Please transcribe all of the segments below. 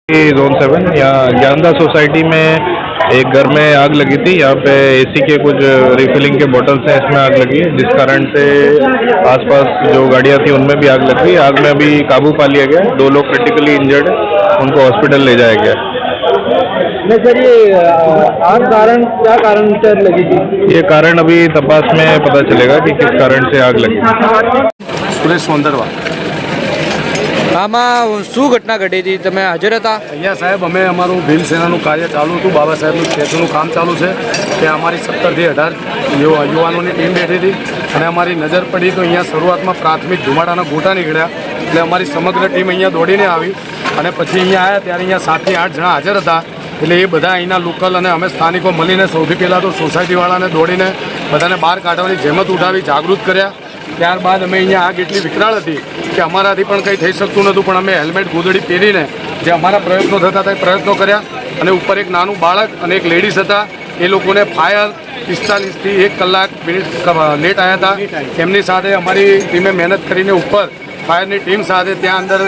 Zone 7 यहाँ Dnyanada society में एक घर में आग लगी थी। यहाँ पे एसी के कुछ रिफिलिंग के बॉटल्स हैं, इसमें आग लगी, जिस कारण से आसपास जो गाड़ियाँ थी उनमें भी आग लग गई। आग में अभी काबू पा लिया गया। 2 लोग क्रिटिकली इंजर्ड है, उनको हॉस्पिटल ले जाया गया। नहीं सर, ये आग क्या कारण से लगी थी? ये कारण अभी तपास में पता चलेगा कि किस कारण से आग लगी। સુરેશ સોંદરવા। આમાં શું ઘટના ઘટી હતી? તમે હાજર હતા? અહીંયા સાહેબ અમે અમારું ભીલ સેનાનું કાર્ય ચાલુ હતું, બાબા સાહેબનું સ્ટેચ્યુનું કામ ચાલુ છે, ત્યાં અમારી 17 થી 18 યુવાનોની ટીમ બેઠી હતી અને અમારી નજર પડી તો અહીંયા શરૂઆતમાં પ્રાથમિક ધુમાડાના ગોટા નીકળ્યા, એટલે અમારી સમગ્ર ટીમ અહીંયા દોડીને આવી અને પછી અહીંયા આવ્યા ત્યારે અહીંયા 7 થી 8 જણા હાજર હતા। એટલે એ બધા અહીંના લોકલ અને અમે સ્થાનિકો મળીને સૌથી પહેલાં તો સોસાયટીવાળાને દોડીને બધાને બહાર કાઢવાની જહેમત ઉઠાવી, જાગૃત કર્યા। ત્યારબાદ અમે અહીંયા આગ એટલી વિકરાળ હતી કે અમારાથી પણ કંઈ થઈ શકતું નહોતું, પણ અમે હેલ્મેટ ગોદડી પહેરીને જે અમારા પ્રયત્નો થતા હતા એ પ્રયત્નો કર્યા અને ઉપર એક નાનું બાળક અને એક લેડીઝ હતા, એ લોકોને ફાયર 45 થી 1 કલાક લેટ આવ્યા હતા। એમની સાથે અમારી ટીમે મહેનત કરીને ઉપર ફાયરની ટીમ સાથે ત્યાં અંદર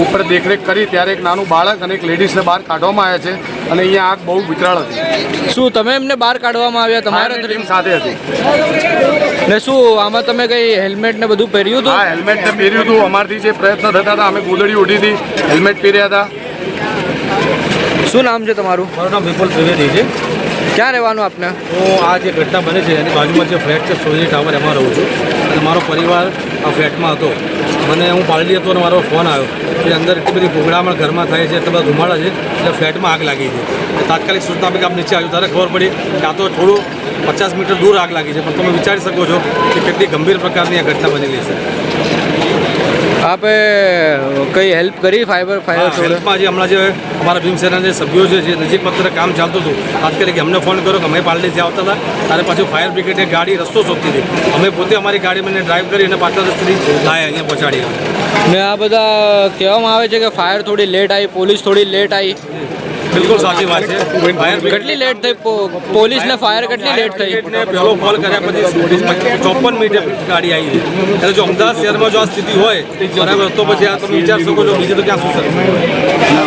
ઉપર દેખરેખ કરી ત્યારે એક નાનું બાળક અને એક લેડીઝને બહાર કાઢવામાં આવ્યા છે અને અહીંયા આગ બહુ વિકરાળ હતી। શું તમે એમને બહાર કાઢવામાં આવ્યા? તમારા ટીમ સાથે હતી ને શું આમાં તમે કઈ હેલ્મેટ ને બધું પહેર્યું હતું? હા, હેલ્મેટ ને પહેર્યું હતું। અમારથી જે પ્રયત્ન થતા હતા અમે ગોદડી ઉઠી હતી, હેલ્મેટ પહેર્યા હતા। શું નામ છે તમારું? મારું નામ વિપુલ ત્રિવેદી છે। ક્યાં રહેવાનું આપને? હું આ જે ઘટના બને છે એની બાજુમાં જે ફ્લેટ છે સોજી ટાવર, એમાં રહું છું અને મારો પરિવાર આ ફ્લેટમાં હતો। મને હું પાલડી હતો અને મારો ફોન આવ્યો કે અંદર એટલી બધી ગોગડામણ ઘરમાં થાય છે, એટલા બધા ધુમાડા છે, એટલે ફ્લેટમાં આગ લાગી છે। તાત્કાલિક સૂચના આપી કે આપ નીચે આવ્યું ત્યારે ખબર પડી કે આ તો થોડું 50 મીટર દૂર આગ લાગી છે, પણ તમે વિચારી શકો છો કે કેટલી ગંભીર પ્રકારની આ ઘટના બનેલી છે। આપે કઈ હેલ્પ કરી ફાયર હેલ્પમાં જે હમણાં જે અમારા ભીમસેના જે સભ્યો છે, જે નજીક માત્ર કામ ચાલતું હતું, તાત્કાલિક અમને ફોન કર્યો કે અમે પાલડીથી આવતા હતા ત્યારે પાછું ફાયર બ્રિગેડની ગાડી રસ્તો શોધતી હતી, અમે પોતે અમારી ગાડીમાં ડ્રાઈવ કરી અને પાછળ રસ્તેથી લાયા અહીંયા પહોંચાડી। ને આ બધા કહેવામાં આવે છે કે ફાયર થોડી લેટ આવી, પોલીસ થોડી લેટ આવી। બિલકુલ સાચી વાત છે। ફાયર કેટલી લેટ થઈ? પોલીસ ને ફાયર કેટલી લેટ થઈ? પહેલો કોલ કર્યા પછી 54 મિનિટે ગાડી આવી છે। એટલે જો અમદાવાદ શહેરમાં જો આ સ્થિતિ હોય બરાબર તો પછી આ તમે વિચાર શકો છો બીજું તો ક્યાં શું શકે।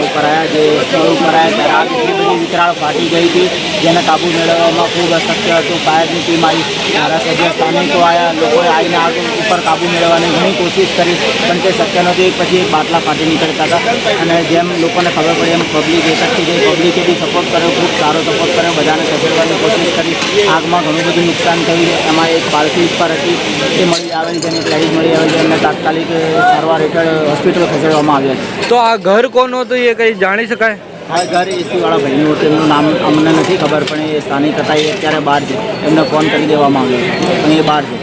ઉપર આવ્યા જે સ્થળ ઉપર આવ્યા ત્યારે આગ એટલી બધી વિકરાળ ફાટી ગઈ હતી, જેને કાબૂ મેળવવામાં ખૂબ અશક્ય હતું। ફાયરની ટીમ આવી, ધારાસભ્ય સ્થાનિકો આવ્યા, લોકોએ આવીને આગ ઉપર કાબૂ મેળવવાની ઘણી કોશિશ કરી, પણ તે શક્ય નહોતું। પછી એક બાટલા ફાટી નીકળતા હતા અને જેમ લોકોને ખબર પડી એમ પબ્લિક એકઠી થઈ, પબ્લિકે બી સપોર્ટ કર્યો, ખૂબ સારો સપોર્ટ કર્યો, બધાને ખસેડવાની કોશિશ કરી। આગમાં ઘણું બધું નુકસાન થયું છે। એમાં એક બાળકી ઉપર હતી એ મળી આવેલી છે અને એક લેડીઝ મળી આવેલી છે, એમને તાત્કાલિક સારવાર હેઠળ હોસ્પિટલ ખસેડવામાં આવ્યા છે। તો આ ઘર કોનું હતું એ કંઈ જાણી શકાય? હા, ઘર એસીવાળા ભાઈનું હતું, એમનું નામ અમને નથી ખબર, પણ એ સ્થાનિક હતા, એ અત્યારે બહાર છે, એમને ફોન કરી દેવામાં આવ્યો છે અને એ બહાર છે।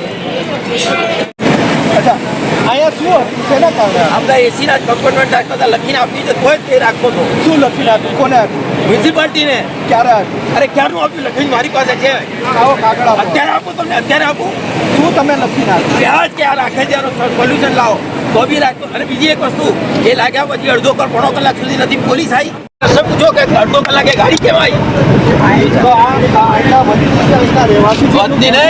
અહીંયા શું શેના કારણે? આપણા એસીના કમ્પાર્ટમેન્ટ રાખતા લખીને આપી છે તોય તે રાખતો હતો। શું લખીને આપ્યું? કોને આપ્યું? મ્યુનિસિપાલિટીને। ક્યારે આપ્યું? અરે ક્યારનું આપ્યું લખીને મારી પાસે છે। આવો કાગળ આપો। અત્યારે આપું તમને? અત્યારે આપું? શું તમે લખીને આપ્યું? વ્યાજ કે આ રાખે છે સોલ્યુશન લાવો તો બી રાખતો। અને બીજી એક વસ્તુ, એ લાગ્યા પછી અડધો કલાક સુધી નથી પોલીસ આવી। પૂછો કે અડધો કલાકે ગાડી કેમ આવી? તો આ રહેવાસી નહીં